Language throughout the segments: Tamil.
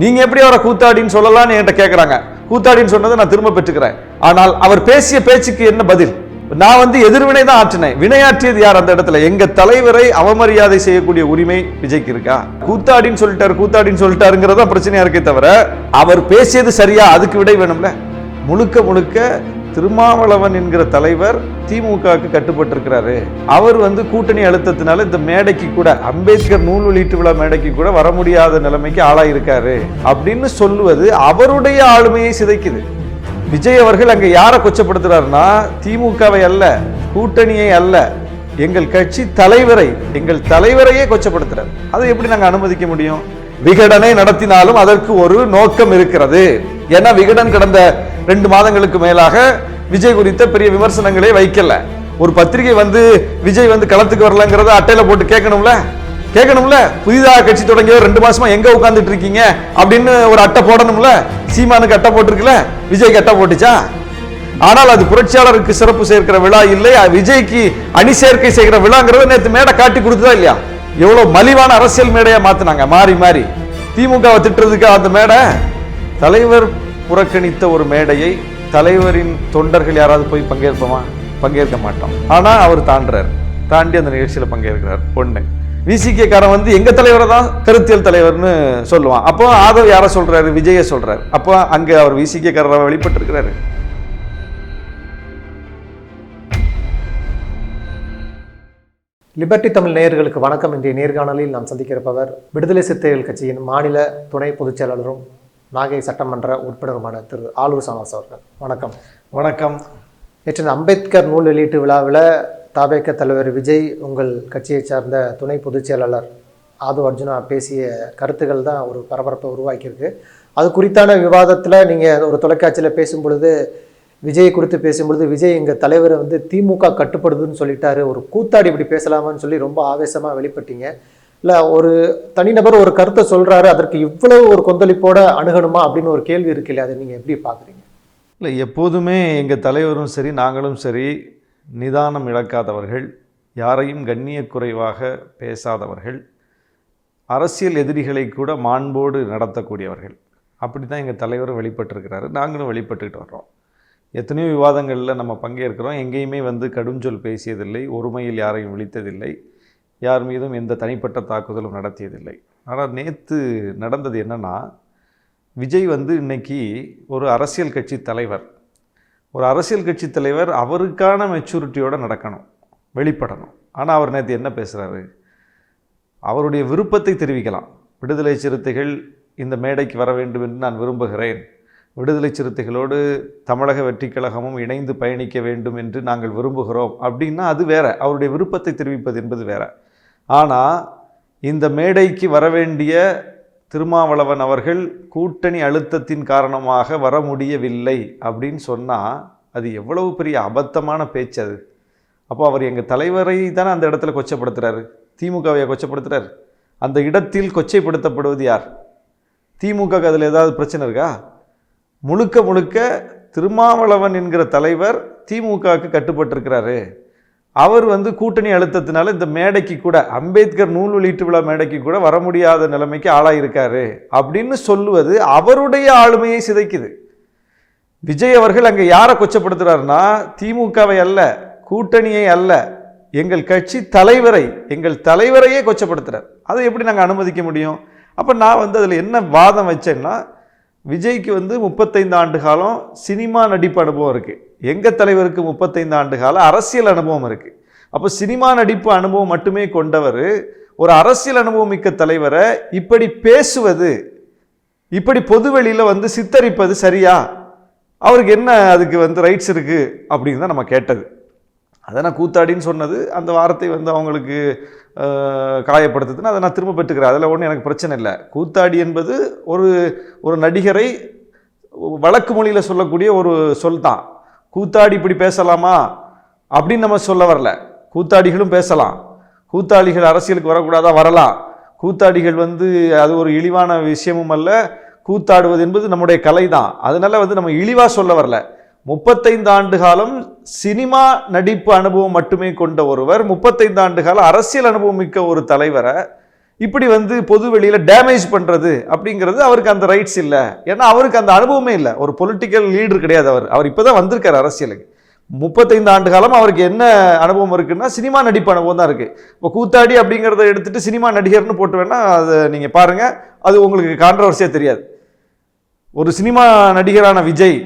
நீங்க எப்படி அவரை கூத்தாடின்னு சொல்லலாம்னு என்கிட்ட கேட்கறாங்க. கூத்தாடின்னு சொன்னதை நான் திரும்ப பெற்றுக்கிறேன். ஆனால் அவர் பேசிய பேச்சுக்கு என்ன பதில்? நான் எதிர்வினை தான் ஆற்றினேன். வினையாற்றியது யார் அந்த இடத்துல? எங்க தலைவரை அவமரியாதை செய்யக்கூடிய உரிமை விஜய்க்கு இருக்கா? கூத்தாடின்னு சொல்லிட்டாருங்கிறதா பிரச்சனையா இருக்கே தவிர அவர் பேசியது சரியா? அதுக்கு விடை வேணும்ல. முழுக்க முழுக்க திருமாவளவன் என்கிற தலைவர் திமுகவுக்கு கட்டுப்பட்டிருக்கிறாரு. அவர் கூட்டணி அழுத்தத்தினால இந்த மேடைக்கு கூட, அம்பேத்கர் நூல் வெளியீட்டு விழா மேடைக்கு கூட வர முடியாத நிலைமைக்கு ஆளாயிருக்காரு அப்படின்னு சொல்லுவது அவருடைய ஆளுமையை சிதைக்குது. விஜய் அவர்கள் அங்க யாரை கொச்சப்படுத்துறாருன்னா, திமுகவை அல்ல, கூட்டணியை அல்ல, எங்கள் கட்சி தலைவரை, எங்கள் தலைவரையே கொச்சப்படுத்துறாரு. அதை எப்படி நாங்க அனுமதிக்க முடியும்? விகடனை நடத்தினாலும் அதற்கு ஒரு நோக்கம் இருக்கிறது. ஏன்னா விகடன் கடந்த 2 மாதங்களுக்கு மேலாக விஜய் குறித்த பெரிய விமர்சனங்களே வைக்கல. ஒரு பத்திரிகை விஜய் களத்துக்கு வரலங்கிறத அட்டையில போட்டு கேட்கணும்ல. புதிதாக கட்சி தொடங்கிய 2 மாசமா எங்க உட்கார்ந்துட்டு இருக்கீங்க அப்படின்னு ஒரு அட்டை போடணும்ல. சீமானுக்கு அட்டை போட்டிருக்குல, விஜய்க்கு அட்டை போட்டுச்சா? ஆனால் அது புரட்சியாளருக்கு சிறப்பு சேர்க்கிற விழா இல்லை, விஜய்க்கு அணி சேர்க்கை செய்கிற விழாங்கிறத நேற்று மேடை காட்டி கொடுத்ததா இல்லையா? எவ்வளவு மலிவான அரசியல் மேடையா மாத்தினாங்க. மாறி திமுகவை திட்டுறதுக்கு அந்த மேடை. தலைவர் புறக்கணித்த ஒரு மேடையை தலைவரின் தொண்டர்கள் யாராவது போய் பங்கேற்க மாட்டோம். ஆனா அவர் தாண்டி அந்த நிகழ்ச்சியில பங்கேற்கிறார். பொண்ணு விசிகே காரன் எங்க தலைவரை தான் கருத்தியல் தலைவர்னு சொல்லுவான். அப்போ ஆதவ் யார சொல்றாரு? விஜய சொல்றாரு. அப்போ அங்க அவர் விசிகே காரராக வெளிப்பட்டு இருக்கிறாரு. லிபர்டி தமிழ் நேயர்களுக்கு வணக்கம். இன்றைய நேர்காணலில் நாம் சந்திக்கிறப்பவர் விடுதலை சிறுத்தைகள் கட்சியின் மாநில துணை பொதுச் செயலாளரும் நாகை சட்டமன்ற உறுப்பினருமான திரு ஆலூர் சாமாஸ் அவர்கள். வணக்கம். வணக்கம். நேற்று அம்பேத்கர் நூல் வெளியீட்டு விழாவில் தவேக தலைவர் விஜய், உங்கள் கட்சியை சார்ந்த துணை பொதுச் செயலாளர் ஆதவ் அர்ஜுனா பேசிய கருத்துக்கள் தான் ஒரு பரபரப்பை உருவாக்கியிருக்கு. அது குறித்தான விவாதத்தில் நீங்கள் ஒரு தொலைக்காட்சியில் பேசும்பொழுது, விஜய் குறித்து பேசும்பொழுது, விஜய் எங்கள் தலைவரை திமுக கட்டுப்படுதுன்னு சொல்லிட்டாரு, ஒரு கூத்தாடி இப்படி பேசலாமான்னு சொல்லி ரொம்ப ஆவேசமாக வெளிப்பட்டீங்க. இல்லை, ஒரு தனிநபர் ஒரு கருத்தை சொல்கிறாரு, அதற்கு இவ்வளவு ஒரு கொந்தளிப்போட அணுகணுமா அப்படின்னு ஒரு கேள்வி இருக்கு இல்லையா? அதை நீங்கள் எப்படி பார்க்குறீங்க? இல்லை, எப்போதுமே எங்கள் தலைவரும் சரி, நாங்களும் சரி, நிதானம் இழக்காதவர்கள், யாரையும் கண்ணிய குறைவாக பேசாதவர்கள், அரசியல் எதிரிகளை கூட மாண்போடு நடத்தக்கூடியவர்கள். அப்படி தான் எங்கள் தலைவரும் வெளிப்பட்டிருக்கிறாரு. நாங்களும் வெளிப்பட்டுக்கிட்டு வர்றோம். எத்தனையோ விவாதங்களில் நம்ம பங்கேற்கிறோம். எங்கேயுமே கடுஞ்சொல் பேசியதில்லை, ஒருமையில் யாரையும் விழித்ததில்லை, யார் மீதும் எந்த தனிப்பட்ட தாக்குதலும் நடத்தியதில்லை. ஆனால் நேற்று நடந்தது என்னென்னா, விஜய் இன்னைக்கு ஒரு அரசியல் கட்சி தலைவர். ஒரு அரசியல் கட்சி தலைவர் அவருக்கான மெச்சூரிட்டியோடு நடக்கணும், வெளிப்படணும். ஆனால் அவர் நேற்று என்ன பேசுகிறாரு? அவருடைய விருப்பத்தை தெரிவிக்கலாம். விடுதலை சிறுத்தைகள் இந்த மேடைக்கு வர வேண்டும் என்று நான் விரும்புகிறேன், விடுதலை சிறுத்தைகளோடு தமிழக வெற்றிக் கழகமும் இணைந்து பயணிக்க வேண்டும் என்று நாங்கள் விரும்புகிறோம் அப்படின்னா அது வேற. அவருடைய விருப்பத்தை தெரிவிப்பது என்பது வேற. ஆனால் இந்த மேடைக்கு வரவேண்டிய திருமாவளவன் அவர்கள் கூட்டணி அழுத்தத்தின் காரணமாக வர முடியவில்லை அப்படின்னு சொன்னால் அது எவ்வளவு பெரிய அபத்தமான பேச்சு அது. அப்போ அவர் எங்கள் தலைவரை தானே அந்த இடத்துல கொச்சப்படுத்துகிறாரு, திமுகவை கொச்சப்படுத்துகிறார். அந்த இடத்தில் கொச்சைப்படுத்தப்படுவது யார்? திமுக. அதில் ஏதாவது பிரச்சனை இருக்கா? முழுக்க முழுக்க திருமாவளவன் என்கிற தலைவர் திமுகவுக்கு கட்டுப்பட்டிருக்கிறாரு. அவர் கூட்டணி அழுத்தத்தினால இந்த மேடைக்கு கூட, அம்பேத்கர் நூல் வெளியீட்டு விழா மேடைக்கு கூட வர முடியாத நிலைமைக்கு ஆளாயிருக்காரு அப்படின்னு சொல்லுவது அவருடைய ஆளுமையை சிதைக்குது. விஜய் அவர்கள் அங்கே யாரை கொச்சப்படுத்துறாருன்னா, திமுகவை அல்ல, கூட்டணியை அல்ல, எங்கள் கட்சி தலைவரை, எங்கள் தலைவரையே கொச்சப்படுத்துறார். அதை எப்படி நாங்கள் அனுமதிக்க முடியும்? அப்போ நான் அதில் என்ன வாதம் வச்சேன்னா, விஜய்க்கு 35 ஆண்டு காலம் சினிமா நடிப்பு அனுபவம் இருக்குது, எங்கள் தலைவருக்கு 35 ஆண்டு கால அரசியல் அனுபவம் இருக்குது. அப்போ சினிமா நடிப்பு அனுபவம் மட்டுமே கொண்டவர் ஒரு அரசியல் அனுபவம் மிக்க தலைவரை இப்படி பேசுவது, இப்படி பொதுவெளியில் சித்தரிப்பது சரியா? அவருக்கு என்ன அதுக்கு ரைட்ஸ் இருக்குது அப்படின்னு தான் நம்ம கேட்டது. அதை நான் கூத்தாடின்னு சொன்னது, அந்த வார்த்தை அவங்களுக்கு காயப்படுத்துதுன்னு அதை நான் திரும்ப பெற்றுக்கிறேன். அதில் ஒன்றும் எனக்கு பிரச்சனை இல்லை. கூத்தாடி என்பது ஒரு நடிகரை வழக்கு மொழியில் சொல்லக்கூடிய ஒரு சொல் தான். கூத்தாடி இப்படி பேசலாமா அப்படின்னு நம்ம சொல்ல வரல. கூத்தாடிகளும் பேசலாம், கூத்தாடிகள் அரசியலுக்கு வரக்கூடாதா, வரலாம். கூத்தாடிகள் அது ஒரு இழிவான விஷயமும் அல்ல. கூத்தாடுவது என்பது நம்முடைய கலை தான். அதனால நம்ம இழிவாக சொல்ல வரல. 35 ஆண்டு காலம் சினிமா நடிப்பு அனுபவம் மட்டுமே கொண்ட ஒருவர், 35 ஆண்டு கால அரசியல் அனுபவம் மிக்க ஒரு தலைவரை இப்படி வந்து பொது வெளியில டேமேஜ் பண்றது அப்படிங்கிறது அவருக்கு அந்த ரைட்ஸ் இல்லை. ஏன்னா அவருக்கு அந்த அனுபவமே இல்லை. ஒரு பொலிட்டிக்கல் லீடர் கிடையாது. அவர் இப்பதான் வந்திருக்காரு அரசியலுக்கு. 35 ஆண்டு காலம் அவருக்கு என்ன அனுபவம் இருக்குன்னா சினிமா நடிப்பு அனுபவம் தான் இருக்கு. இப்போ கூத்தாடி அப்படிங்கிறத எடுத்துட்டு சினிமா நடிகர்னு போட்டு வேணா அதை நீங்க பாருங்க, அது உங்களுக்கு கான்ட்ரவர்சியா தெரியாது. ஒரு சினிமா நடிகரான விஜய்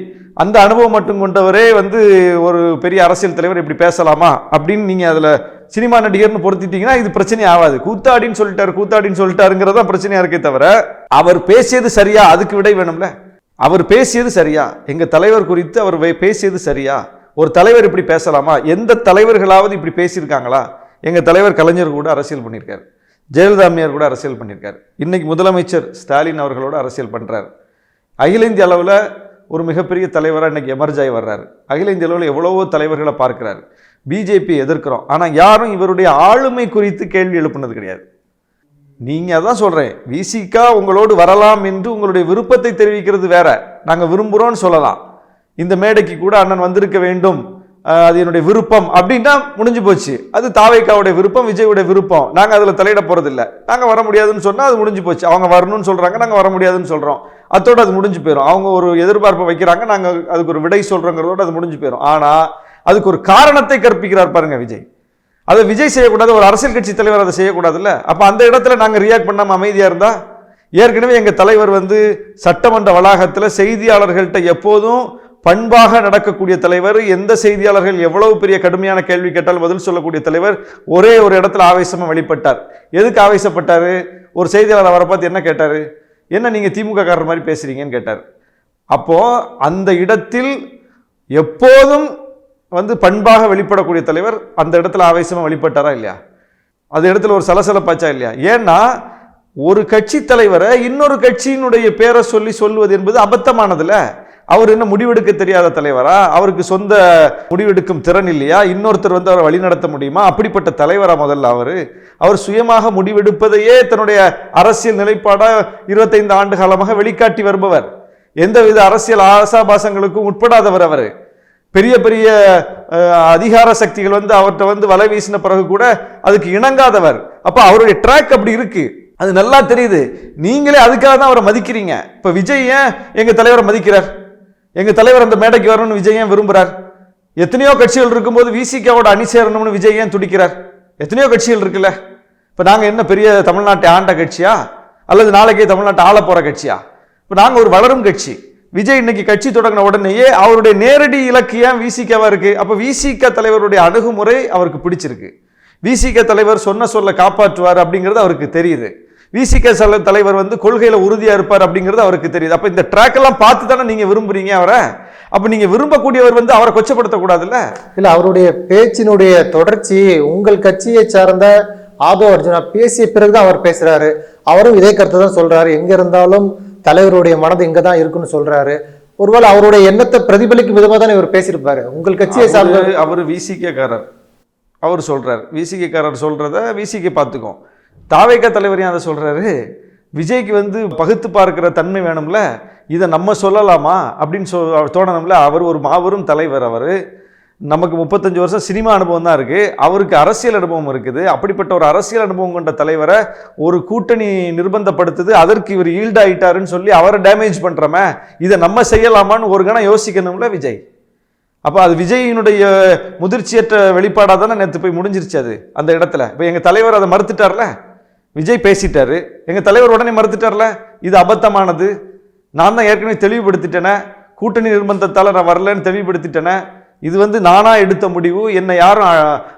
அந்த அனுபவம் மட்டும் கொண்டவரே வந்து ஒரு பெரிய அரசியல் தலைவர் இப்படி பேசலாமா அப்படின்னு நீங்க அதுல சினிமா நடிகர்னு பொருத்திட்டீங்கன்னா இது பிரச்சனை ஆகாது. கூத்தாடின்னு சொல்லிட்டாருங்கிறதா பிரச்சனையா இருக்கே தவிர அவர் பேசியது சரியா, அதுக்கு விடை வேணும்ல. அவர் பேசியது சரியா, எங்க தலைவர் குறித்து அவர் பேசியது சரியா, ஒரு தலைவர் இப்படி பேசலாமா? எந்த தலைவர்களாவது இப்படி பேசியிருக்காங்களா? எங்க தலைவர் கலைஞர் கூட அரசியல் பண்ணியிருக்காரு, ஜெயலலிதா அம்மையார் கூட அரசியல் பண்ணியிருக்காரு, இன்னைக்கு முதலமைச்சர் ஸ்டாலின் அவர்களோட அரசியல் பண்றாரு. அகில இந்திய அளவில் ஒரு மிகப்பெரிய தலைவராக இன்னைக்கு எமர்ஜ் ஆகி வர்றாரு. அகில இந்திய அளவில் எவ்வளவோ தலைவர்களை பார்க்கிறாரு. பிஜேபி எதிர்க்கிறோம், ஆனால் யாரும் இவருடைய ஆளுமை குறித்து கேள்வி எழுப்புனது கிடையாது. நீங்க அதான் சொல்றேன், விசிகா உங்களோடு வரலாம் என்று உங்களுடைய விருப்பத்தை தெரிவிக்கிறது வேற. நாங்கள் விரும்புகிறோம்னு சொல்லலாம். இந்த மேடைக்கு கூட அண்ணன் வந்திருக்க வேண்டும், அது என்னுடைய விருப்பம் அப்படின்னா முடிஞ்சு போச்சு. அது தாவேக்காவுடைய விருப்பம், விஜயுடைய விருப்பம். நாங்கள் அதில் தலையிட போறதில்லை. நாங்கள் வர முடியாதுன்னு சொன்னால் அது முடிஞ்சு போச்சு. அவங்க வரணும்னு சொல்றாங்க, நாங்கள் வர முடியாதுன்னு சொல்றோம், அதோட அது முடிஞ்சு போயிடும். அவங்க ஒரு எதிர்பார்ப்பை வைக்கிறாங்க, நாங்கள் அதுக்கு ஒரு விடை சொல்றோங்கிறதோட அது முடிஞ்சு போயிடும். ஆனால் அதுக்கு ஒரு காரணத்தை கற்பிக்கிறார் பாருங்க விஜய். அதை விஜய் செய்யக்கூடாது, ஒரு அரசியல் கட்சி தலைவர் அதை செய்யக்கூடாதுல்ல. அப்போ அந்த இடத்துல நாங்கள் ரியாக்ட் பண்ணாமல் அமைதியாக இருந்தா, ஏற்கனவே எங்கள் தலைவர் வந்து சட்டமன்ற வளாகத்தில் செய்தியாளர்கள்ட்ட எப்போதும் பண்பாக நடக்கக்கூடிய தலைவர், எந்த செய்தியாளர்கள் எவ்வளவு பெரிய கடுமையான கேள்வி கேட்டால் பதில் சொல்லக்கூடிய தலைவர். ஒரே ஒரு இடத்துல ஆவேசமா வெளிப்பட்டார். எதுக்கு ஆவேசப்பட்டாரு? ஒரு செய்தியாளர் அவரை பார்த்து என்ன கேட்டாரு? என்ன நீங்க திமுக காரர் மாதிரி பேசுறீங்கன்னு கேட்டார். அப்போ அந்த இடத்தில் எப்போதும் வந்து பண்பாக வெளிப்படக்கூடிய தலைவர் அந்த இடத்துல ஆவேசமா வெளிப்பட்டாரா இல்லையா? அந்த இடத்துல ஒரு சலசலப்பாச்சா இல்லையா? ஏன்னா ஒரு கட்சி தலைவரை இன்னொரு கட்சியினுடைய பேரை சொல்லுவது என்பது அபத்தமானதுல. அவர் என்ன முடிவெடுக்க தெரியாத தலைவரா? அவருக்கு சொந்த முடிவெடுக்கும் திறன் இல்லையா? இன்னொருத்தர் வந்து அவரை வழிநடத்த முடியுமா? அப்படிப்பட்ட தலைவரா முதல்ல அவர் சுயமாக முடிவெடுப்பதையே தன்னுடைய அரசியல் நிலைப்பாடா 25 ஆண்டு காலமாக வெளிக்காட்டி வருபவர். எந்தவித அரசியல் ஆசாபாசங்களுக்கும் உட்படாதவர். அவர் பெரிய பெரிய அதிகார சக்திகள் வந்து அவர்கிட்ட வந்து வலை வீசின பிறகு கூட அதுக்கு இணங்காதவர். அப்ப அவருடைய ட்ராக் அப்படி இருக்கு, அது நல்லா தெரியுது. நீங்களே அதுக்காக தான் அவரை மதிக்கிறீங்க. இப்ப விஜய் ஏன் எங்க தலைவரை மதிக்கிறார்? எங்க தலைவர் அந்த மேடைக்கு வரணும்னு விஜய் ஏன் விரும்புறார்? எத்தனையோ கட்சிகள் இருக்கும்போது விசிகாவோட அணி சேரணும்னு விஜய் ஏன் துடிக்கிறார்? எத்தனையோ கட்சிகள் இருக்குல்ல. இப்ப நாங்க என்ன பெரிய தமிழ்நாட்டை ஆண்ட கட்சியா, அல்லது நாளைக்கே தமிழ்நாட்டை ஆள போற கட்சியா? இப்ப நாங்க ஒரு வளரும் கட்சி. விஜய் இன்னைக்கு கட்சி தொடங்கின உடனேயே அவருடைய நேரடி இலக்கியம் விசிகாவா இருக்கு. அப்ப விசிக தலைவருடைய அணுகுமுறை அவருக்கு பிடிச்சிருக்கு. விசிக தலைவர் சொன்ன சொல்ல காப்பாற்றுவார் அப்படிங்கிறது அவருக்கு தெரியுது. விசிக தலைவர் வந்து கொள்கையில உறுதியா இருப்பார் அப்படிங்கிறது அவருக்கு தெரியுது. அப்ப இந்த ட்ராக் எல்லாம் பார்த்து தானே நீங்க விரும்புறீங்க அவரை. அப்ப நீங்க விரும்பக்கூடியவர் வந்து அவரை கொச்சப்படுத்த கூடாதுல்ல. இல்ல, அவருடைய பேச்சினுடைய தொடர்ச்சி உங்கள் கட்சியை சார்ந்த ஆதோ அர்ஜுனா பேசிய பிறகுதான் அவர் பேசுறாரு. அவரும் இதே கருத்தை தான் சொல்றாரு. எங்க இருந்தாலும் தலைவருடைய மனது இங்க தான் இருக்குன்னு சொல்றாரு. ஒருவேளை அவருடைய எண்ணத்தை பிரதிபலிக்கும் விதமா தானே இவர் பேசியிருப்பாரு. உங்கள் கட்சியை சார்ந்த அவர் விசிக காரர், அவர் சொல்றாரு. விசிக காரர் சொல்றத விசிக பார்த்துக்கும். தாவேக தலைவர் அதை சொல்றாரு. விஜய்க்கு வந்து பகுத்து பார்க்கிற தன்மை வேணும்ல, இதை நம்ம சொல்லலாமா அப்படின்னு தோணணும்ல. அவர் ஒரு மாபெரும் தலைவர். அவர் நமக்கு 35 வருஷம் சினிமா அனுபவம் தான் இருக்கு, அவருக்கு அரசியல் அனுபவம் இருக்குது. அப்படிப்பட்ட ஒரு அரசியல் அனுபவம் கொண்ட தலைவரை ஒரு கூட்டணி நிர்பந்தப்படுத்துது, அதற்கு இவர் ஈல்ட் ஆயிட்டாருன்னு சொல்லி அவரை டேமேஜ் பண்றோமே, இதை நம்ம செய்யலாமான்னு ஒரு கணம் யோசிக்கணும்ல விஜய். அப்போ அது விஜயினுடைய முதிர்ச்சியற்ற வெளிப்பாடாக தானே நேற்று போய் முடிஞ்சிருச்சு அது அந்த இடத்துல. இப்போ எங்கள் தலைவர் அதை மறுத்துட்டார்ல, விஜய் பேசிட்டாரு, எங்கள் தலைவர் உடனே மறுத்துட்டார்ல, இது அபத்தமானது, நான் தான் ஏற்கனவே தெளிவுபடுத்திட்டேனே, கூட்டணி நிர்பந்தத்தால் நான் வரலன்னு தெளிவுபடுத்திட்டேனே, இது வந்து நானா எடுத்த முடிவு, என்னை யாரும்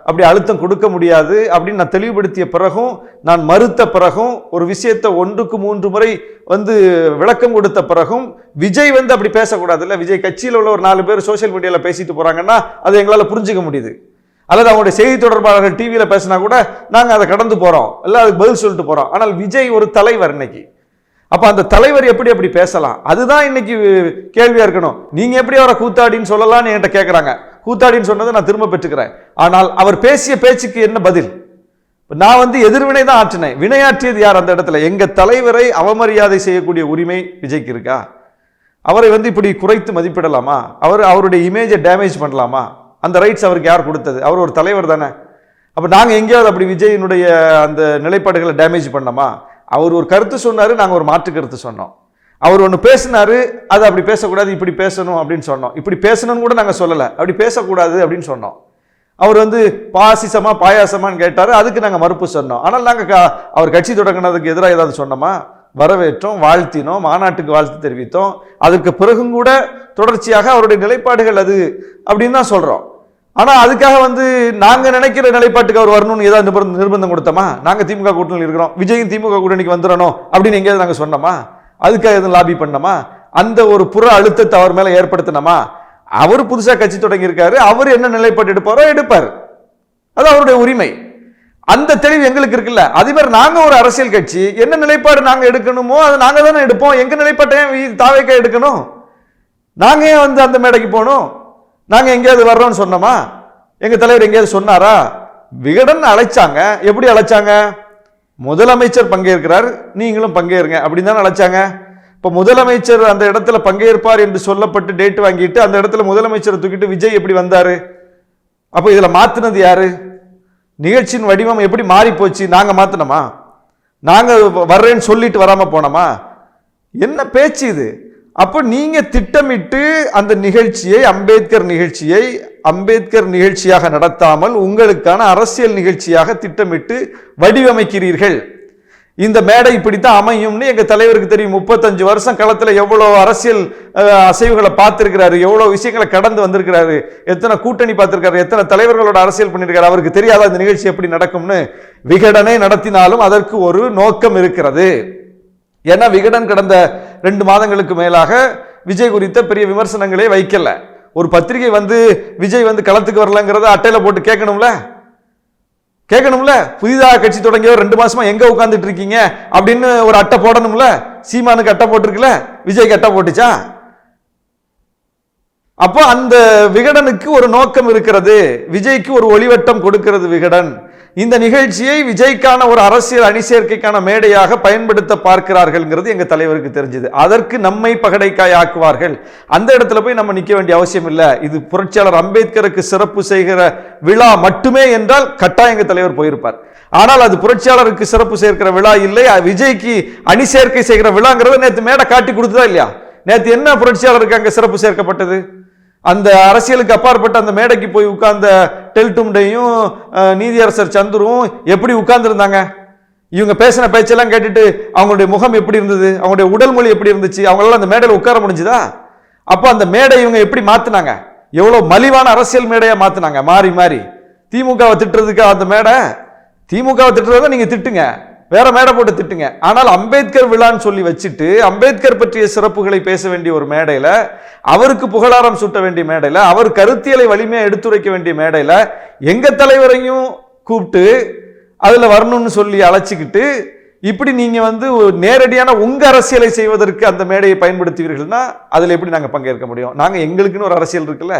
அப்படி அழுத்தம் கொடுக்க முடியாது அப்படின்னு நான் தெளிவுபடுத்திய பிறகும், நான் மறுத்த பிறகும், ஒரு விஷயத்தை 1க்கு 3 முறை வந்து விளக்கம் கொடுத்த பிறகும் விஜய் வந்து அப்படி பேசக்கூடாதுல்ல. விஜய் கட்சியில் உள்ள ஒரு 4 பேர் சோசியல் மீடியாவில் பேசிட்டு போறாங்கன்னா அதை எங்களால் புரிஞ்சுக்க முடியுது. அல்லது அவங்களுடைய செய்தி தொடர்பாளர்கள் டிவியில் பேசினா கூட நாங்கள் அதை கடந்து போறோம், இல்லை அதுக்கு பதில் சொல்லிட்டு போறோம். ஆனால் விஜய் ஒரு தலைவர் இன்னைக்கு. அப்ப அந்த தலைவர் எப்படி அப்படி பேசலாம்? அதுதான் இன்னைக்கு கேள்வியா இருக்கணும். நீங்க எப்படி அவரை கூத்தாடின்னு சொல்லலாம்னு என்கிட்ட கேட்கறாங்க. கூத்தாடின்னு சொன்னதை நான் திரும்ப பெற்றுக்கிறேன். ஆனால் அவர் பேசிய பேச்சுக்கு என்ன பதில்? நான் வந்து எதிர்வினை தான் ஆற்றினேன். வினையாற்றியது யார் அந்த இடத்துல? எங்க தலைவரை அவமரியாதை செய்யக்கூடிய உரிமை விஜய்க்கு இருக்கா? அவரை வந்து இப்படி குறைத்து மதிப்பிடலாமா? அவருடைய இமேஜை டேமேஜ் பண்ணலாமா? அந்த ரைட்ஸ் அவருக்கு யார் கொடுத்தது? அவர் ஒரு தலைவர் தானே. அப்போ நாங்கள் எங்கேயாவது அப்படி விஜயினுடைய அந்த நிலைப்பாடுகளை டேமேஜ் பண்ணோமா? அவர் ஒரு கருத்து சொன்னார், நாங்கள் ஒரு மாற்று கருத்து சொன்னோம். அவர் ஒன்று பேசினாரு, அது அப்படி பேசக்கூடாது, இப்படி பேசணும் அப்படின்னு சொன்னோம். இப்படி பேசணும்னு கூட நாங்கள் சொல்லலை, அப்படி பேசக்கூடாது அப்படின்னு சொன்னோம். அவர் வந்து பாசிசமா பாயாசமான்னு கேட்டார், அதுக்கு நாங்கள் மறுப்பு சொன்னோம். ஆனால் நாங்கள் அவர் கட்சி தொடங்கினதுக்கு எதிராக ஏதாவது சொன்னோமா? வரவேற்றோம், வாழ்த்தினோம், மாநாட்டுக்கு வாழ்த்து தெரிவித்தோம். அதற்கு பிறகும் கூட தொடர்ச்சியாக அவருடைய நிலைப்பாடுகள் அது அப்படின்னு தான் சொல்கிறோம். ஆனால் அதுக்காக வந்து நாங்கள் நினைக்கிற நிலைப்பாட்டுக்கு அவர் வரணும்னு ஏதாவது நிர்பந்தம் கொடுத்தோமா? நாங்கள் திமுக கூட்டணியில் இருக்கிறோம், விஜயும் திமுக கூட்டணிக்கு வந்துடணும் அப்படின்னு எங்கேயாவது நாங்கள் சொன்னோமா? அதுக்காக எதுவும் லாபி பண்ணோமா? அந்த ஒரு புற அழுத்தத்தை அவர் மேலே ஏற்படுத்தினோமா? அவர் புதுசாக கட்சி தொடங்கி இருக்காரு, அவர் என்ன நிலைப்பாடு எடுப்பாரோ எடுப்பார், அது அவருடைய உரிமை. அந்த தெளிவு எங்களுக்கு இருக்குல்ல. அதே மாதிரி நாங்க ஒரு அரசியல் கட்சி, என்ன நிலைப்பாடு நாங்க எடுக்கணுமோ அதை நாங்க தானே எடுப்போம். எங்க நிலைப்பாட்டையும் தாவேக்கா எடுக்கணும். நாங்க ஏன் வந்து அந்த மேடைக்கு போகணும்? நாங்க எங்கேயாவது வர்றோம்னு சொன்னோமா? எங்க தலைவர் எங்கேயாவது சொன்னாரா? விகடன் அழைச்சாங்க. எப்படி அழைச்சாங்க? முதலமைச்சர் பங்கேற்கிறார், நீங்களும் பங்கேறுங்க அப்படின்னு தானே அழைச்சாங்க. இப்போ முதலமைச்சர் அந்த இடத்துல பங்கேற்பார் என்று சொல்லப்பட்டு டேட் வாங்கிட்டு அந்த இடத்துல முதலமைச்சரை தூக்கிட்டு விஜய் எப்படி வந்தாரு? அப்போ இதுல மாத்தினது யாரு? நிகழ்ச்சியின் வடிவம் எப்படி மாறி போச்சு? நாங்க மாத்தினோமா? நாங்க வர்றேன்னு சொல்லிட்டு வராம போனோமா? என்ன பேச்சு இது? அப்போ நீங்க திட்டமிட்டு அந்த நிகழ்ச்சியை அம்பேத்கர் நிகழ்ச்சியாக நடத்தாமல் உங்களுக்கான அரசியல் நிகழ்ச்சியாக திட்டமிட்டு வடிவமைக்கிறீர்கள். இந்த மேடை இப்படித்தான் அமையும்னு எங்க தலைவருக்கு தெரியும். 35 வருஷம் களத்துல எவ்வளவு அரசியல் அசைவுகளை பார்த்திருக்கிறாரு, எவ்வளவு விஷயங்களை கடந்து வந்திருக்கிறாரு, எத்தனை கூட்டணி பார்த்திருக்காரு, எத்தனை தலைவர்களோட அரசியல் பண்ணியிருக்காரு. அவருக்கு தெரியாத இந்த நிகழ்ச்சி எப்படி நடக்கும்னு. விகடனை நடத்தினாலும் அதற்கு ஒரு நோக்கம் இருக்கிறது. ஏன்னா விகடன் கடந்த 2 மாதங்களுக்கு மேலாக விஜய் குறித்த பெரிய விமர்சனங்களே வைக்கல. ஒரு பத்திரிகை வந்து விஜய் வந்து களத்துக்கு வரலங்கிறத அட்டையில போட்டு கேட்கணும்ல. புதிதாக கட்சி தொடங்கிய 2 மாசமா எங்க உட்கார்ந்துட்டு இருக்கீங்க அப்படின்னு ஒரு அட்டை போடணும்ல. சீமானுக்கு அட்டை போட்டிருக்குல, விஜய்க்கு அட்டை போட்டுச்சா? அப்போ அந்த விகடனுக்கு ஒரு நோக்கம் இருக்கிறது, விஜய்க்கு ஒரு ஒளிவட்டம் கொடுக்கிறது விகடன். இந்த நிகழ்ச்சியை விஜய்க்கான ஒரு அரசியல் அணிசேர்க்கைக்கான மேடையாக பயன்படுத்த பார்க்கிறார்கள்ங்கிறது எங்க தலைவருக்கு தெரிஞ்சது. அதற்கு நம்மை பகடைக்காய் ஆக்குவார்கள். அந்த இடத்துல போய் நம்ம நிக்க வேண்டிய அவசியம் இல்லை. இது புரட்சியாளர் அம்பேத்கருக்கு சிறப்பு செய்கிற விழா மட்டுமே என்றால் கட்டாயம் எங்க தலைவர் போயிருப்பார். ஆனால் அது புரட்சியாளருக்கு சிறப்பு சேர்க்கிற விழா இல்லை, விஜய்க்கு அணிசேர்க்கை செய்கிற விழாங்கிறத நேற்று மேடை காட்டி கொடுத்ததா இல்லையா? நேற்று என்ன புரட்சியாளருக்கு அங்க சிறப்பு சேர்க்கப்பட்டது? அந்த அரசியலுக்கு அப்பாற்பட்ட அந்த மேடைக்கு போய் உட்கார்ந்த டெல்டும்டையும் நீதியரசர் சந்துரும் எப்படி உட்கார்ந்துருந்தாங்க? இவங்க பேசின பேச்செல்லாம் கேட்டுட்டு அவங்களுடைய முகம் எப்படி இருந்தது, அவங்களுடைய உடல் மொழி எப்படி இருந்துச்சு, அவங்களால அந்த மேடையில் உட்கார முடிஞ்சுதா? அப்போ அந்த மேடை இவங்க எப்படி மாத்தினாங்க? எவ்வளவு மலிவான அரசியல் மேடையா மாத்தினாங்க. மாறி மாறி திமுகவை திட்டுறதுக்கு அந்த மேடை, திமுகவை திட்டுறத நீங்க திட்டுங்க, வேற மேடை போட்டு திட்டுங்க. ஆனால் அம்பேத்கர் விழான்னு சொல்லி வச்சுட்டு அம்பேத்கர் பற்றிய சிறப்புகளை பேச வேண்டிய ஒரு மேடையில, அவருக்கு புகழாரம் சூட்ட வேண்டிய மேடையில, அவர் கருத்தியலை வலிமையா எடுத்துரைக்க வேண்டிய மேடையில எங்க தலைவரையும் கூப்பிட்டு அதுல வரணும்னு சொல்லி அழைச்சிக்கிட்டு இப்படி நீங்க வந்து நேரடியான உங்க அரசியலை செய்வதற்கு அந்த மேடையை பயன்படுத்துவீர்கள்னா அதுல எப்படி நாங்க பங்கேற்க முடியும்? நாங்க எங்களுக்குன்னு ஒரு அரசியல் இருக்குல்ல,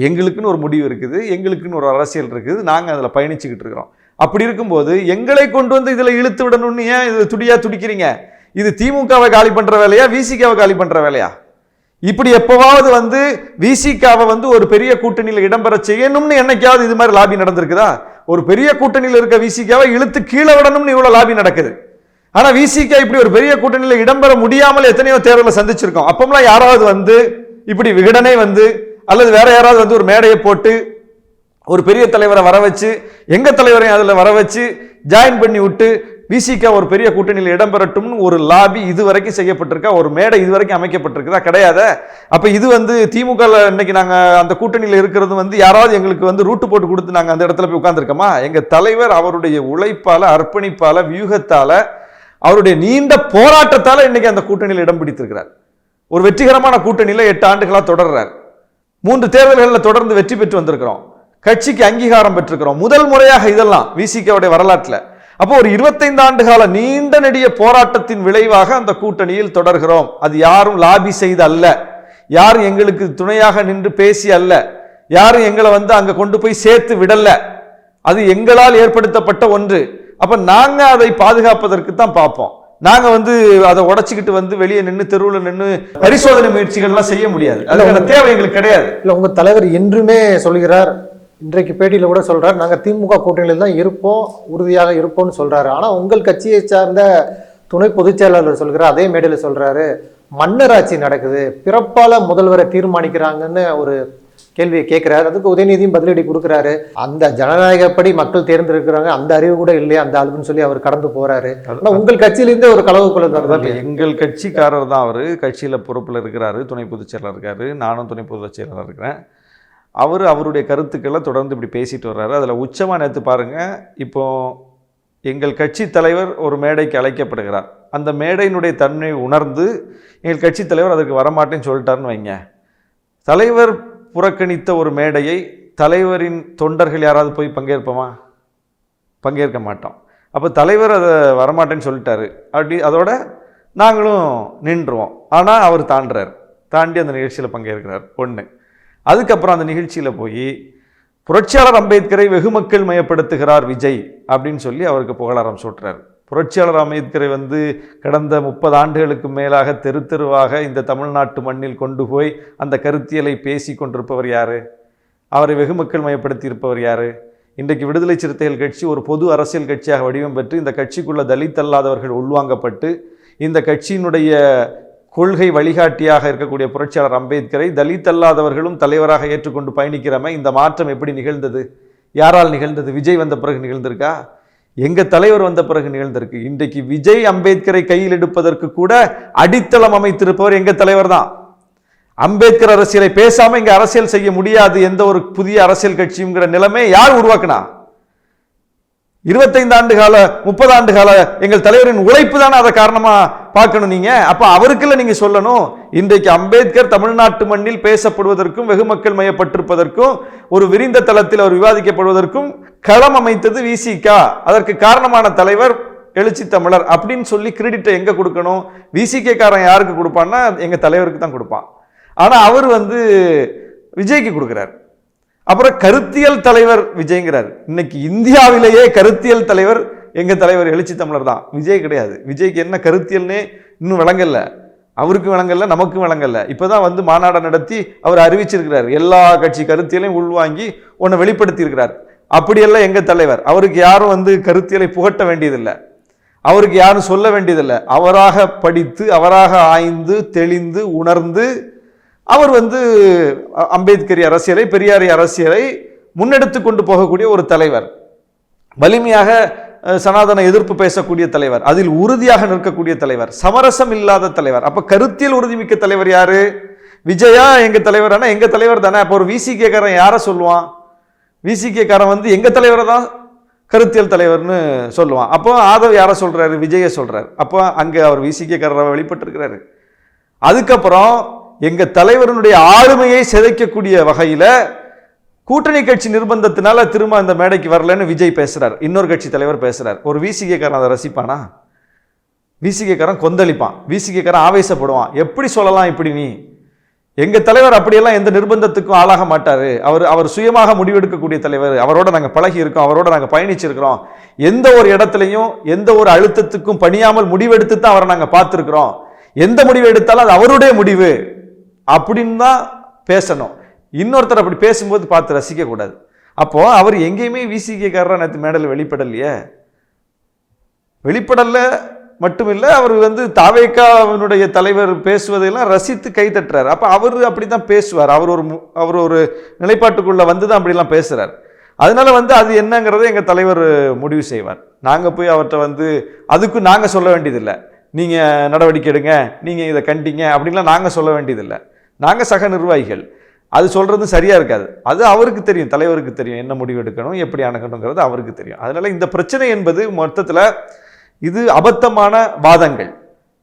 எங்களுக்குன்னு ஒரு முடிவு இருக்குது, எங்களுக்குன்னு ஒரு அரசியல் இருக்குது, நாங்க அதுல பயணிச்சுக்கிட்டு இருக்கிறோம். அப்படி இருக்கும்போது எங்களை கொண்டு வந்து இதுல இழுத்து விடணும்னு ஏன் இது துடிக்கிறீங்க? இது திமுகவை காலி பண்ற வேலையா, விசிகாவை காலி பண்ற வேலையா? இப்படி எப்பவாவது வந்து விசிகாவை வந்து ஒரு பெரிய கூட்டணியில இடம்பெற செய்யணும்னு என்னைக்காவது இது மாதிரி லாபி நடந்திருக்குதா? ஒரு பெரிய கூட்டணியில இருக்க விசிகாவை இழுத்து கீழே விடணும்னு இவ்வளவு லாபி நடக்குது. ஆனா விசிகா இப்படி ஒரு பெரிய கூட்டணியில இடம்பெற முடியாமல் எத்தனையோ தேர்தலை சந்திச்சிருக்கோம். அப்பமெல்லாம் யாராவது வந்து இப்படி விகடனை வந்து அல்லது வேற யாராவது வந்து ஒரு மேடையை போட்டு ஒரு பெரிய தலைவரை வர வச்சு, எங்க தலைவரையும் அதுல வர வச்சு ஜாயின் பண்ணி விட்டு விசிகா ஒரு பெரிய கூட்டணியில் இடம்பெறட்டும்னு ஒரு லாபி இதுவரைக்கும் செய்யப்பட்டிருக்கா? ஒரு மேடை இதுவரைக்கும் அமைக்கப்பட்டிருக்குதா? கிடையாது. அப்ப இது வந்து திமுக இன்னைக்கு நாங்க அந்த கூட்டணியில் இருக்கிறது வந்து யாராவது எங்களுக்கு வந்து ரூட்டு போட்டு கொடுத்து நாங்க அந்த இடத்துல போய் உட்கார்ந்துருக்கோமா? எங்க தலைவர் அவருடைய உழைப்பால, அர்ப்பணிப்பால, வியூகத்தால, அவருடைய நீண்ட போராட்டத்தால இன்னைக்கு அந்த கூட்டணியில் இடம் பிடித்திருக்கிறார். ஒரு வெற்றிகரமான கூட்டணியில 8 ஆண்டுகளா தொடர்றார். 3 தேர்தல்களில் தொடர்ந்து வெற்றி பெற்று வந்திருக்கிறோம். கட்சிக்கு அங்கீகாரம் பெற்றிருக்கிறோம். முதல் முறையாக இதெல்லாம் விசிகாவுடைய வரலாற்றுல. அப்போ ஒரு 25 ஆண்டு கால நீண்ட நெடிய போராட்டத்தின் விளைவாக அந்த கூட்டணியில் தொடர்கிறோம். அது யாரும் லாபி செய்து அல்ல, யாரும் எங்களுக்கு துணையாக நின்று பேசி அல்ல, யாரும் எங்களை வந்து அங்க கொண்டு போய் சேர்த்து விடல. அது எங்களால் ஏற்படுத்தப்பட்ட ஒன்று. அப்ப நாங்க அதை பாதுகாப்பதற்கு தான் பார்ப்போம். நாங்க வந்து அதை உடைச்சுக்கிட்டு வந்து வெளியே நின்று தெருவில் நின்று பரிசோதனை முயற்சிகள் எல்லாம் செய்ய முடியாது. அதுக்கான தேவை எங்களுக்கு கிடையாது. இல்ல, உங்க தலைவர் என்றுமே சொல்கிறார், இன்றைக்கு பேட்டியில் கூட சொல்கிறார், நாங்கள் திமுக கூட்டணியில் தான் இருப்போம், உறுதியாக இருப்போம்னு சொல்கிறாரு. ஆனால் உங்கள் கட்சியை சார்ந்த துணை பொதுச் செயலாளர் சொல்கிறார், அதே மேடையில் சொல்கிறாரு, மன்னராட்சி நடக்குது, பிறப்பால் முதல்வரை தீர்மானிக்கிறாங்கன்னு ஒரு கேள்வியை கேட்குறாரு. அதுக்கு உதயநிதியும் பதிலடி கொடுக்குறாரு. அந்த ஜனநாயகப்படி மக்கள் தேர்ந்தெடுக்கிறாங்க, அந்த அறிவு கூட இல்லையா அந்த ஆளுன்னு சொல்லி அவர் கடந்து போகிறாரு. ஆனால் உங்கள் கட்சியிலேருந்தே ஒரு கலவுக்குள்ள தான். எங்கள் கட்சிக்காரர் தான் அவர், கட்சியில் பொறுப்பில் இருக்கிறாரு, துணை பொதுச் செயலாளர் இருக்காரு, நானும் துணை பொதுச் செயலாளர் இருக்கிறேன். அவருடைய கருத்துக்களை தொடர்ந்து இப்படி பேசிட்டு வர்றாரு. அதில் உச்சமாக நேற்று பாருங்கள், இப்போ எங்கள் கட்சி தலைவர் ஒரு மேடைக்கு அழைக்கப்படுகிறார். அந்த மேடையினுடைய தன்மை உணர்ந்து எங்கள் கட்சி தலைவர் அதற்கு வரமாட்டேன்னு சொல்லிட்டாருன்னு வைங்க. தலைவர் புறக்கணித்த ஒரு மேடையை தலைவரின் தொண்டர்கள் யாராவது போய் பங்கேற்போமா? பங்கேற்க மாட்டோம். அப்போ தலைவர் அதை வரமாட்டேன்னு சொல்லிட்டாரு, அப்படி அதோட நாங்களும் நின்றுவோம். ஆனால் அவர் தாண்டி அந்த நிகழ்ச்சியில் பங்கேற்கிறார். ஒன்று. அதுக்கப்புறம் அந்த நிகழ்ச்சியில் போய் புரட்சியாளர் அம்பேத்கரை வெகுமக்கள் மயப்படுத்துகிறார் விஜய் அப்படின்னு சொல்லி அவருக்கு புகழாரம் சூட்டுறார். புரட்சியாளர் அம்பேத்கரை கடந்த 30 ஆண்டுகளுக்கு மேலாக தெரு தெருவாக இந்த தமிழ்நாட்டு மண்ணில் கொண்டு போய் அந்த கருத்தியலை பேசி கொண்டிருப்பவர் யார்? அவரை வெகுமக்கள் மயப்படுத்தி இருப்பவர் யார்? இன்றைக்கு விடுதலை சிறுத்தைகள் கட்சி ஒரு பொது அரசியல் கட்சியாக வடிவம் பெற்று இந்த கட்சிக்குள்ள தலித் அல்லாதவர்கள் உள்வாங்கப்பட்டு இந்த கட்சியினுடைய கொள்கை வழிகாட்டியாக இருக்கக்கூடிய புரட்சியாளர் அம்பேத்கரை தலித் அல்லாதவர்களும் தலைவராக ஏற்றுக்கொண்டு பயணிக்கிறமே, இந்த மாற்றம் எப்படி நிகழ்ந்தது? யாரால் நிகழ்ந்தது? விஜய் வந்த பிறகு நிகழ்ந்திருக்கா? எங்கள் தலைவர் வந்த பிறகு நிகழ்ந்திருக்கு. இன்றைக்கு விஜய் அம்பேத்கரை கையில் எடுப்பதற்கு கூட அடித்தளம் அமைத்திருப்பவர் எங்கள் தலைவர் தான். அம்பேத்கர் அரசியலை பேசாமல் இங்கே அரசியல் செய்ய முடியாது எந்த ஒரு புதிய அரசியல் கட்சிங்கிற நிலைமை யார் உருவாக்குனா? 25 ஆண்டு கால 30 ஆண்டு கால எங்கள் தலைவரின் உழைப்பு தானே அதை காரணமா பார்க்கணும் நீங்க. அப்ப அவருக்குள்ள நீங்க சொல்லணும், இன்றைக்கு அம்பேத்கர் தமிழ்நாட்டு மண்ணில் பேசப்படுவதற்கும் வெகுமக்கள் மயப்பட்டிருப்பதற்கும் ஒரு விரிந்த தளத்தில் அவர் விவாதிக்கப்படுவதற்கும் களம் அமைத்தது விசிக. அதற்கு காரணமான தலைவர் எழுச்சி தமிழர் அப்படின்னு சொல்லி கிரெடிட்டை எங்க கொடுக்கணும்? விசிகே காரன் யாருக்கு கொடுப்பான்னா எங்க தலைவருக்கு தான் கொடுப்பான். ஆனா அவர் விஜய்க்கு கொடுக்கிறார். அப்புறம் கருத்தியல் தலைவர் விஜய்ங்கிறார். இன்னைக்கு இந்தியாவிலேயே கருத்தியல் தலைவர் எங்க தலைவர் எழுச்சி தமிழர் தான், விஜய் கிடையாது. விஜய்க்கு என்ன கருத்தியல்னே இன்னும் விளங்கல, அவருக்கும் விளங்கல, நமக்கும் விளங்கல. இப்பதான் மாநாடு நடத்தி அவர் அறிவிச்சிருக்கிறார், எல்லா கட்சி கருத்தியலையும் உள்வாங்கி ஒன்னை வெளிப்படுத்தி இருக்கிறார். அப்படியெல்லாம் எங்க தலைவர். அவருக்கு யாரும் கருத்தியலை புகட்ட வேண்டியதில்லை, அவருக்கு யாரும் சொல்ல வேண்டியதில்லை. அவராக படித்து அவராக ஆய்ந்து தெளிந்து உணர்ந்து அவர் அம்பேத்கரி அரசியலை பெரியாரி அரசியலை முன்னெடுத்து கொண்டு போகக்கூடிய ஒரு தலைவர், வலிமையாக சனாதன எதிர்ப்பு பேசக்கூடிய தலைவர், அதில் உறுதியாக நிற்கக்கூடிய தலைவர், சமரசம் இல்லாத தலைவர். அப்ப கருத்தியல் உறுதிமிக்க தலைவர் யாரு? விஜயா எங்க தலைவர்? ஆனா எங்க தலைவர் தானே. அப்போ ஒரு விசிகே காரன் யார சொல்லுவான்? விசிகே காரன் எங்க தலைவரை தான் கருத்தியல் தலைவர்னு சொல்லுவான். அப்போ ஆதவ் யார சொல்றாரு? விஜய சொல்றாரு. அப்போ அங்க அவர் விசிகே காரராக வெளிப்பட்டு இருக்கிறாரு. அதுக்கப்புறம் எங்க தலைவருடைய ஆளுமையை சிதைக்கக்கூடிய வகையில கூட்டணி கட்சி நிர்பந்தத்தினால திரும்ப அந்த மேடைக்கு வரலன்னு விஜய் பேசுறார், இன்னொரு கட்சி தலைவர் பேசுறார். ஒரு விசிகே காரன் அதை ரசிப்பானா? விசிகே காரன் கொந்தளிப்பான், விசிகே காரன் ஆவேசப்படுவான். எப்படி சொல்லலாம் இப்படி நீ? எங்க தலைவர் அப்படியெல்லாம் எந்த நிர்பந்தத்துக்கும் ஆளாக மாட்டாரு. அவர் சுயமாக முடிவெடுக்கக்கூடிய தலைவர். அவரோட நாங்க பழகி இருக்கோம், அவரோட நாங்க பயணிச்சிருக்கிறோம். எந்த ஒரு இடத்துலையும் எந்த ஒரு அழுத்தத்துக்கும் பணியாமல் முடிவெடுத்து தான் அவரை நாங்க பார்த்திருக்கிறோம். எந்த முடிவு எடுத்தாலும் அது அவருடைய முடிவு அப்படின்னு தான் பேசணும். இன்னொருத்தர் அப்படி பேசும்போது பார்த்து ரசிக்க கூடாது. அப்போ அவர் எங்கேயுமே விசிகே காரரா நேற்று மேடையில் வெளிப்படல மட்டும் இல்லை, அவர் தாவேகாவினுடைய தலைவர் பேசுவதையெல்லாம் ரசித்து கை தட்டுறார். அப்போ அவர் அப்படிதான் பேசுவார். அவர் ஒரு நிலைப்பாட்டுக்குள்ள தான் அப்படிலாம் பேசுறார். அதனால அது என்னங்கிறத எங்க தலைவர் முடிவு செய்வார். நாங்க போய் அவர்கிட்ட அதுக்கு நாங்க சொல்ல வேண்டியதில்லை, நீங்க நடவடிக்கை எடுங்க, நீங்க இதை கண்டிங்க அப்படின்லாம் நாங்க சொல்ல வேண்டியதில்லை. நாங்க சக நிர்வாகிகள். அது சொல்றது சரியா இருக்காது. அது அவருக்கு தெரியும், தலைவருக்கு தெரியும் என்ன முடிவு எடுக்கணும், எப்படி அணுகணுங்கிறது அவருக்கு தெரியும். அதனால இந்த பிரச்சனை என்பது மொத்தத்தில் இது அபத்தமான வாதங்கள்.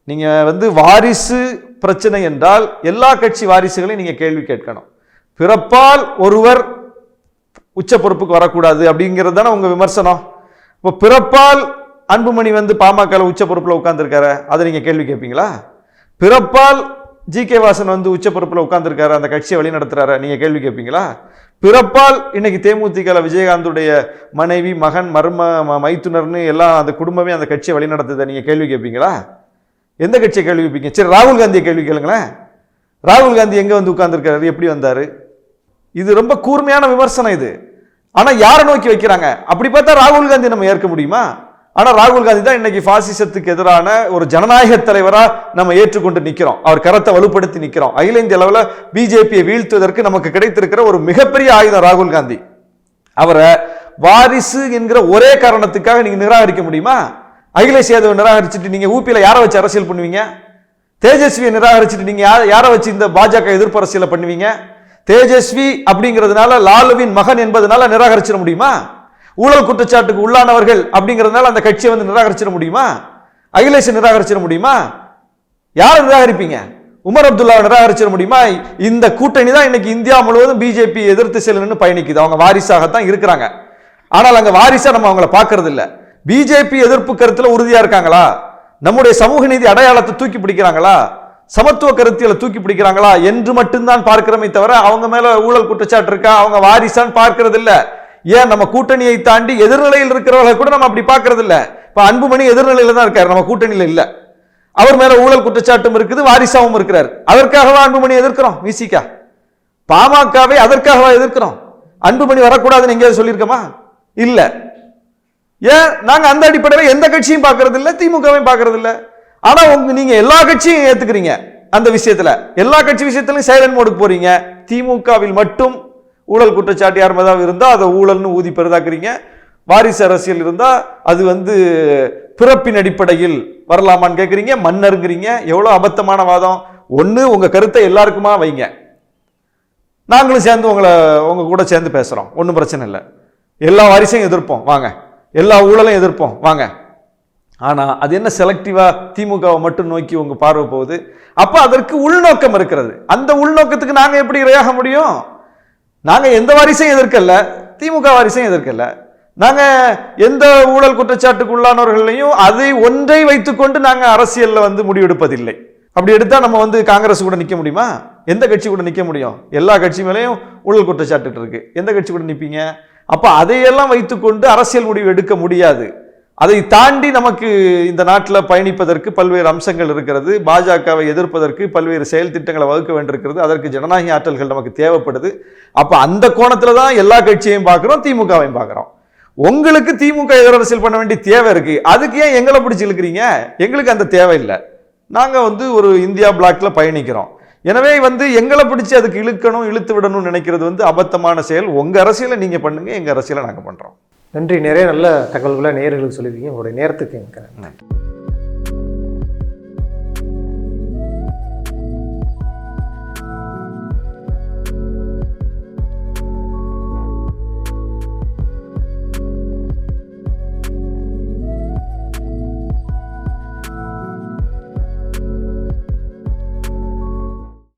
நீங்க வாரிசு பிரச்சனை என்றால் எல்லா கட்சி வாரிசுகளையும் நீங்க கேள்வி கேட்கணும். பிறப்பால் ஒருவர் உச்ச பொறுப்புக்கு வரக்கூடாது அப்படிங்கிறது தானே உங்க விமர்சனம். இப்போ பிறப்பால் அன்புமணி பாமக உச்ச பொறுப்புல உட்கார்ந்துருக்காரு, அதை நீங்க கேள்வி கேட்பீங்களா? பிறப்பால் ஜி.கே. வாசன் உச்ச பொறுப்புல உட்கார்ந்துருக்காரு, அந்த கட்சியை வழி நடத்துறாரு, நீங்க கேள்வி கேட்பீங்களா? பிறப்பால் இன்னைக்கு தேமுதிக விஜயகாந்துடைய மனைவி மகன் மர்ம மைத்துனர்னு எல்லாம் அந்த குடும்பமே அந்த கட்சியை வழி நடத்துதை நீங்க கேள்வி கேட்பீங்களா? எந்த கட்சியை கேள்வி கேட்பீங்க? சரி, ராகுல் காந்தியை கேள்வி கேளுங்களேன். ராகுல் காந்தி எங்க உட்கார்ந்துருக்காரு, எப்படி வந்தாரு? இது ரொம்ப கூர்மையான விமர்சனம். இது ஆனா யாரை நோக்கி வைக்கிறாங்க? அப்படி பார்த்தா ராகுல் காந்தி நம்ம ஏற்க முடியுமா? ஆனா ராகுல் காந்தி தான் இன்னைக்கு பாசிசத்துக்கு எதிரான ஒரு ஜனநாயக தலைவரா நம்ம ஏற்றுக்கொண்டு நிக்கிறோம். அவர் கரத்தை வலுப்படுத்தி நிக்கிறோம். அகில இந்திய அளவுல பிஜேபியை வீழ்த்துவதற்கு நமக்கு கிடைத்திருக்கிற ஒரு மிகப்பெரிய ஆயுதம் ராகுல் காந்தி. அவரை வாரிசு என்கிற ஒரே காரணத்துக்காக நீங்க நிராகரிக்க முடியுமா? அகிலேஷ் யாதவ் நிராகரிச்சுட்டு நீங்க ஊபியில யாரை வச்சு அரசியல் பண்ணுவீங்க? தேஜஸ்வியை நிராகரிச்சுட்டு நீங்க யாரை வச்சு இந்த பாஜக எதிர்ப்பு அரசியலை பண்ணுவீங்க? தேஜஸ்வி அப்படிங்கிறதுனால லாலுவின் மகன் என்பதனால நிராகரிச்சிட முடியுமா? ஊழல் குற்றச்சாட்டுக்கு உள்ளானவர்கள் அப்படிங்கிறதுனால அந்த கட்சியை வந்து நிராகரிச்சிட முடியுமா? அகிலேஷ் நிராகரிச்சிட முடியுமா? யாரை நிராகரிப்பீங்க? உமர் அப்துல்லா நிராகரிச்சிட முடியுமா? இந்த கூட்டணி தான் இன்னைக்கு இந்தியா முழுவதும் பிஜேபி எதிர்த்து செல்லணும்னு பயணிக்குது. அவங்க வாரிசாகத்தான் இருக்கிறாங்க. ஆனால் அங்க வாரிசா நம்ம அவங்கள பார்க்கறது இல்ல. பிஜேபி எதிர்ப்பு கருத்துல உறுதியா இருக்காங்களா? நம்முடைய சமூக நீதி அடையாளத்தை தூக்கி பிடிக்கிறாங்களா? சமத்துவ கருத்தியலை தூக்கி பிடிக்கிறாங்களா என்று மட்டும்தான் பார்க்கிறோமே தவிர அவங்க மேல ஊழல் குற்றச்சாட்டு இருக்கா, அவங்க வாரிசான்னு பார்க்கறது இல்ல. ஏன் நம்ம கூட்டணியை தாண்டி எதிர்நிலையில் இருக்கிறவர்கள் கூட நம்ம அப்படி பார்க்கறது இல்ல. இப்ப அன்புமணி எதிர்நிலையில தான் இருக்காரு, நம்ம கூட்டணியில இல்ல. அவர் மேல ஊழல் குற்றச்சாட்டும் இருக்குது, வாரிசாவும் இருக்கிறார். அதற்காகவா அன்புமணி எதிர்க்கிறோம்? விசிகா பாமகவை அதற்காகவா எதிர்க்கிறோம்? அன்புமணி வரக்கூடாதுன்னு எங்கேயாவது சொல்லியிருக்கோமா? இல்ல. ஏன் நாங்க அந்த அடிப்படையில் எந்த கட்சியும் பார்க்கறது இல்ல, திமுகவையும் பார்க்கறது இல்ல. ஆனா நீங்க எல்லா கட்சியும் ஏத்துக்கிறீங்க. அந்த விஷயத்துல எல்லா கட்சி விஷயத்திலும் சைலண்ட் மோடுக்கு போறீங்க. திமுகவில் மட்டும் ஊழல் குற்றச்சாட்டு யார் மேதாவது இருந்தா அதை ஊழல்னு ஊதி பெரிதாக்குறீங்க. வாரிசு அரசியல் இருந்தா அது வந்து பிறப்பின் அடிப்படையில் வரலாமான்னு கேட்குறீங்க. மன்னருங்கிறீங்க. எவ்வளவு அபத்தமான வாதம். ஒண்ணு உங்க கருத்தை எல்லாருக்குமா வைங்க, நாங்களும் சேர்ந்து உங்க கூட சேர்ந்து பேசுறோம், ஒன்றும் பிரச்சனை இல்லை. எல்லா வாரிசையும் எதிர்ப்போம் வாங்க, எல்லா ஊழலையும் எதிர்ப்போம் வாங்க. ஆனா அது என்ன செலக்டிவா திமுகவை மட்டும் நோக்கி உங்க பார்வை போகுது? அப்ப அதற்கு உள்நோக்கம் இருக்கிறது. அந்த உள்நோக்கத்துக்கு நாங்க எப்படி இரையாக முடியும்? நாங்க எந்த வாரிசையும் எதிர்க்கல, திமுக வாரிசையும் எதிர்க்கல. நாங்க எந்த ஊழல் குற்றச்சாட்டுக்கு உள்ளானவர்களையும் அதை ஒன்றை வைத்துக்கொண்டு நாங்க அரசியல்ல வந்து முடிவெடுப்பதில்லை. அப்படி எடுத்தா நம்ம வந்து காங்கிரஸ் கூட நிக்க முடியுமா? எந்த கட்சி கூட நிக்க முடியும்? எல்லா கட்சி மேலேயும் ஊழல் குற்றச்சாட்டு இருக்கு. எந்த கட்சி கூட நிப்பீங்க? அப்ப அதையெல்லாம் வைத்துக்கொண்டு அரசியல் முடிவு எடுக்க முடியாது. அதை தாண்டி நமக்கு இந்த நாட்டில் பயணிப்பதற்கு பல்வேறு அம்சங்கள் இருக்கிறது. பாஜகவை எதிர்ப்பதற்கு பல்வேறு செயல் திட்டங்களை வகுக்க வேண்டியிருக்கிறது. அதற்கு ஜனநாயக ஆற்றல்கள் நமக்கு தேவைப்படுது. அப்ப அந்த கோணத்துல தான் எல்லா கட்சியையும் பார்க்கிறோம், திமுகவையும் பார்க்கிறோம். உங்களுக்கு திமுக எதிர் அரசியல் பண்ண வேண்டிய தேவை இருக்கு. அதுக்கு ஏன் எங்களை பிடிச்சி இழுக்கிறீங்க? எங்களுக்கு அந்த தேவை இல்லை. நாங்க வந்து ஒரு இந்தியா பிளாக்ல பயணிக்கிறோம். எனவே வந்து எங்களை பிடிச்சி அதுக்கு இழுக்கணும், இழுத்து விடணும்னு நினைக்கிறது வந்து அபத்தமான செயல். உங்க அரசியலை நீங்க பண்ணுங்க, எங்க அரசியலை நாங்க பண்றோம். நன்றி. நிறைய நல்ல தகவல்களை நேயர்களுக்கு சொல்லியிருக்கீங்க. உங்களுடைய நேரத்துக்கு எனக்கு நன்றி.